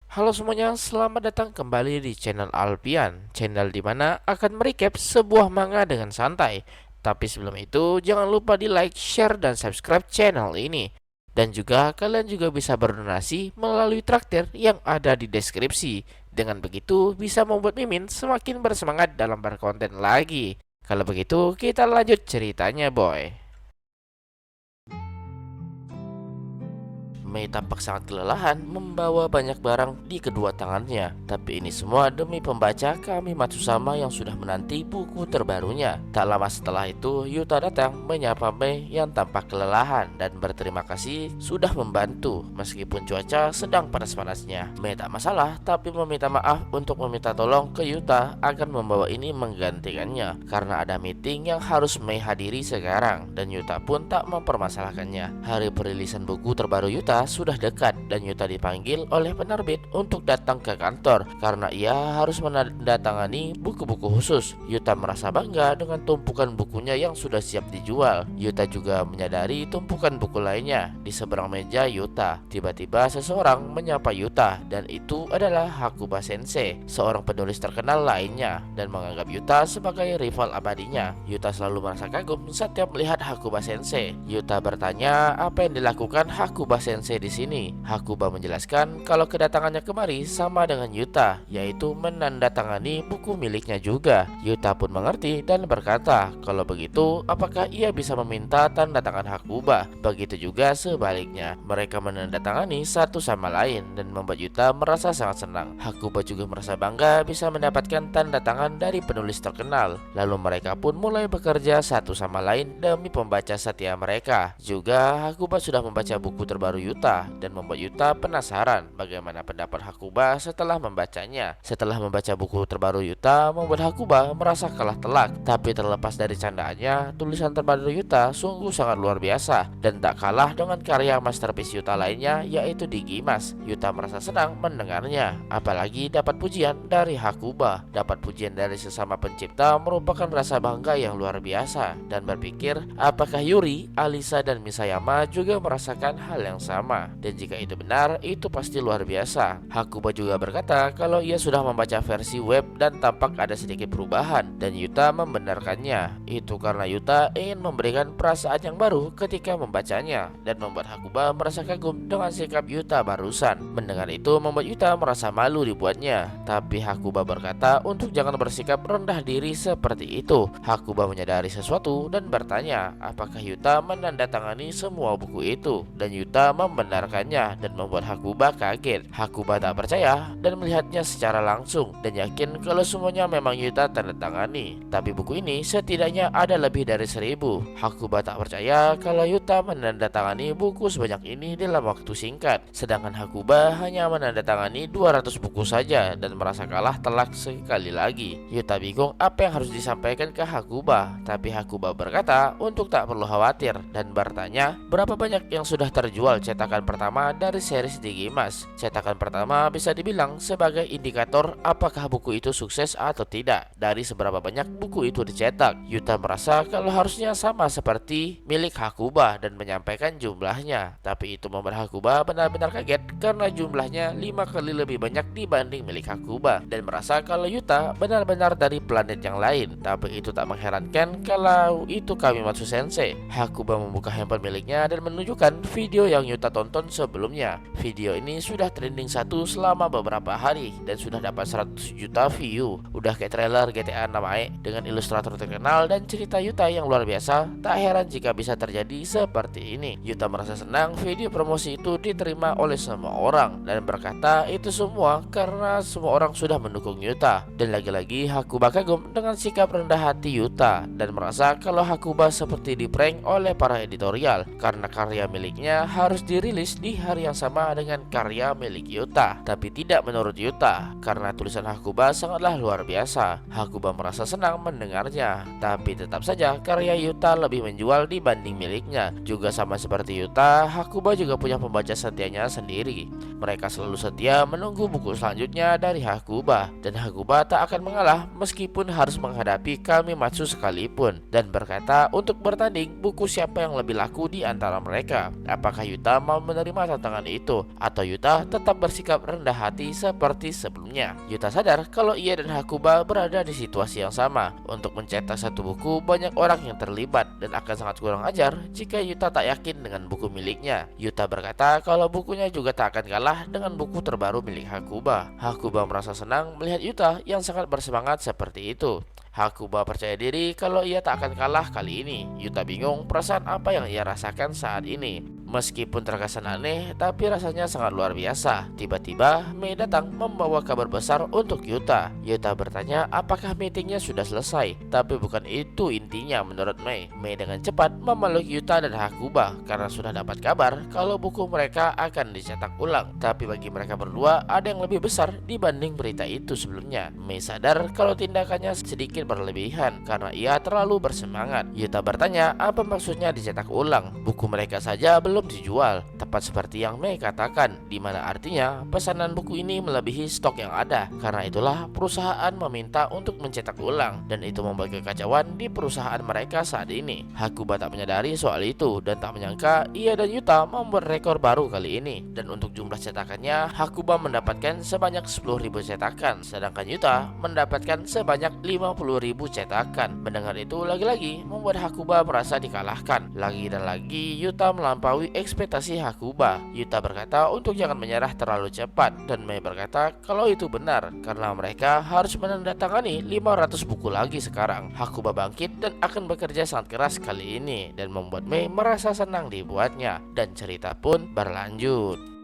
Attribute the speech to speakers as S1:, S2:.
S1: Halo semuanya, selamat datang kembali di channel Alpian, channel dimana akan merecap sebuah manga dengan santai. Tapi sebelum itu, jangan lupa di like, share, dan subscribe channel ini. Dan juga kalian juga bisa berdonasi melalui traktir yang ada di deskripsi. Dengan begitu, bisa membuat Mimin semakin bersemangat dalam berkonten lagi. Kalau begitu, kita lanjut ceritanya, boy. Mei tampak sangat kelelahan membawa banyak barang di kedua tangannya. Tapi ini semua demi pembaca kami Matsusama yang sudah menanti buku terbarunya. Tak lama setelah itu, Yuta datang menyapa Mei yang tampak kelelahan dan berterima kasih sudah membantu meskipun cuaca sedang panas-panasnya. Mei tak masalah, tapi meminta maaf untuk meminta tolong ke Yuta agar membawa ini menggantikannya karena ada meeting yang harus Mei hadiri sekarang, dan Yuta pun tak mempermasalahkannya. Hari perilisan buku terbaru Yuta sudah dekat dan Yuta dipanggil oleh penerbit untuk datang ke kantor karena ia harus menandatangani buku-buku khusus. Yuta merasa bangga dengan tumpukan bukunya yang sudah siap dijual. Yuta juga menyadari tumpukan buku lainnya di seberang meja Yuta. Tiba-tiba seseorang menyapa Yuta, dan itu adalah Hakuba Sensei, seorang penulis terkenal lainnya, dan menganggap Yuta sebagai rival abadinya. Yuta selalu merasa kagum setiap melihat Hakuba Sensei. Yuta bertanya apa yang dilakukan Hakuba Sensei di sini. Hakuba menjelaskan kalau kedatangannya kemari sama dengan Yuta, yaitu menandatangani buku miliknya juga. Yuta pun mengerti dan berkata, kalau begitu, apakah ia bisa meminta tanda tangan Hakuba? Begitu juga sebaliknya. Mereka menandatangani satu sama lain dan membuat Yuta merasa sangat senang. Hakuba juga merasa bangga bisa mendapatkan tanda tangan dari penulis terkenal. Lalu mereka pun mulai bekerja satu sama lain demi pembaca setia mereka. Juga Hakuba sudah membaca buku terbaru Yuta dan membuat Yuta penasaran bagaimana pendapat Hakuba setelah membacanya. Setelah membaca buku terbaru Yuta membuat Hakuba merasa kalah telak. Tapi terlepas dari candaannya, tulisan terbaru Yuta sungguh sangat luar biasa dan tak kalah dengan karya masterpiece Yuta lainnya, yaitu Digimas. Yuta merasa senang mendengarnya, apalagi dapat pujian dari Hakuba. Dapat pujian dari sesama pencipta merupakan rasa bangga yang luar biasa, dan berpikir apakah Yuri, Alisa, dan Misayama juga merasakan hal yang sama. Dan jika itu benar, itu pasti luar biasa. Hakuba juga berkata kalau ia sudah membaca versi web dan tampak ada sedikit perubahan, dan Yuta membenarkannya. Itu karena Yuta ingin memberikan perasaan yang baru ketika membacanya, dan membuat Hakuba merasa kagum dengan sikap Yuta barusan. Mendengar itu membuat Yuta merasa malu dibuatnya, tapi Hakuba berkata untuk jangan bersikap rendah diri seperti itu. Hakuba menyadari sesuatu dan bertanya apakah Yuta menandatangani semua buku itu, dan Yuta membenarkannya dan membuat Hakuba kaget. Hakuba tak percaya dan melihatnya secara langsung dan yakin kalau semuanya memang Yuta tanda tangani. Tapi buku ini setidaknya ada lebih dari 1000. Hakuba tak percaya kalau Yuta menandatangani buku sebanyak ini dalam waktu singkat, sedangkan Hakuba hanya menandatangani 200 buku saja dan merasa kalah telak sekali lagi. Yuta bingung apa yang harus disampaikan ke Hakuba, tapi Hakuba berkata untuk tak perlu khawatir dan bertanya berapa banyak yang sudah terjual cetakan pertama dari series Digimas. Cetakan pertama bisa dibilang sebagai indikator apakah buku itu sukses atau tidak dari seberapa banyak buku itu dicetak. Yuta merasa kalau harusnya sama seperti milik Hakuba dan menyampaikan jumlahnya, tapi itu membuat Hakuba benar-benar kaget karena jumlahnya 5 kali lebih banyak dibanding milik Hakuba, dan merasa kalau Yuta benar-benar dari planet yang lain. Tapi itu tak mengherankan kalau itu Kamimatsu Sensei. Hakuba membuka handphone miliknya dan menunjukkan video yang Yuta tonton sebelumnya. Video ini sudah trending 1 selama beberapa hari dan sudah dapat 100 juta view. Udah kayak trailer GTA 6 dengan ilustrator terkenal dan cerita Yuta yang luar biasa. Tak heran jika bisa terjadi seperti ini. Yuta merasa senang video promosi itu diterima oleh semua orang dan berkata itu semua karena semua orang sudah mendukung Yuta. Dan lagi-lagi Hakuba kagum dengan sikap rendah hati Yuta dan merasa kalau Hakuba seperti diprank oleh para editorial karena karya miliknya harus dirilis di hari yang sama dengan karya milik Yuta. Tapi tidak menurut Yuta karena tulisan Hakuba sangatlah luar biasa. Hakuba merasa senang mendengarnya, tapi tetap saja karya Yuta lebih menjual dibanding miliknya. Juga sama seperti Yuta, Hakuba juga punya pembaca setianya sendiri. Mereka selalu setia menunggu buku selanjutnya dari Hakuba, dan Hakuba tak akan mengalah meskipun harus menghadapi Kamimatsu sekalipun, dan berkata untuk bertanding buku siapa yang lebih laku di antara mereka. Apakah Yuta mau menerima tantangan itu, atau Yuta tetap bersikap rendah hati seperti sebelumnya? Yuta sadar kalau ia dan Hakuba berada di situasi yang sama. Untuk mencetak satu buku, banyak orang yang terlibat, dan akan sangat kurang ajar jika Yuta tak yakin dengan buku miliknya. Yuta berkata kalau bukunya juga tak akan kalah dengan buku terbaru milik Hakuba. Hakuba merasa senang melihat Yuta yang sangat bersemangat seperti itu. Hakuba percaya diri kalau ia tak akan kalah kali ini. Yuta bingung perasaan apa yang ia rasakan saat ini. Meskipun terkesan aneh, tapi rasanya sangat luar biasa. Tiba-tiba, Mei datang membawa kabar besar untuk Yuta. Yuta bertanya apakah meetingnya sudah selesai, tapi bukan itu intinya menurut Mei. Mei dengan cepat memeluk Yuta dan Hakuba karena sudah dapat kabar kalau buku mereka akan dicetak ulang. Tapi bagi mereka berdua, ada yang lebih besar dibanding berita itu sebelumnya. Mei sadar kalau tindakannya sedikit berlebihan karena ia terlalu bersemangat. Yuta bertanya apa maksudnya dicetak ulang. Buku mereka saja belum dijual, tepat seperti yang Mei katakan, di mana artinya pesanan buku ini melebihi stok yang ada. Karena itulah perusahaan meminta untuk mencetak ulang, dan itu membuat kekacauan di perusahaan mereka saat ini. Hakuba tak menyadari soal itu dan tak menyangka ia dan Yuta membuat rekor baru kali ini. Dan untuk jumlah cetakannya, Hakuba mendapatkan sebanyak 10.000 cetakan, sedangkan Yuta mendapatkan sebanyak 50.000 cetakan. Mendengar itu lagi-lagi membuat Hakuba merasa dikalahkan. Lagi dan lagi Yuta melampaui ekspektasi Hakuba. Yuta berkata untuk jangan menyerah terlalu cepat, dan Mei berkata kalau itu benar karena mereka harus menandatangani 500 buku lagi sekarang. Hakuba bangkit dan akan bekerja sangat keras kali ini, dan membuat Mei merasa senang dibuatnya, dan cerita pun berlanjut.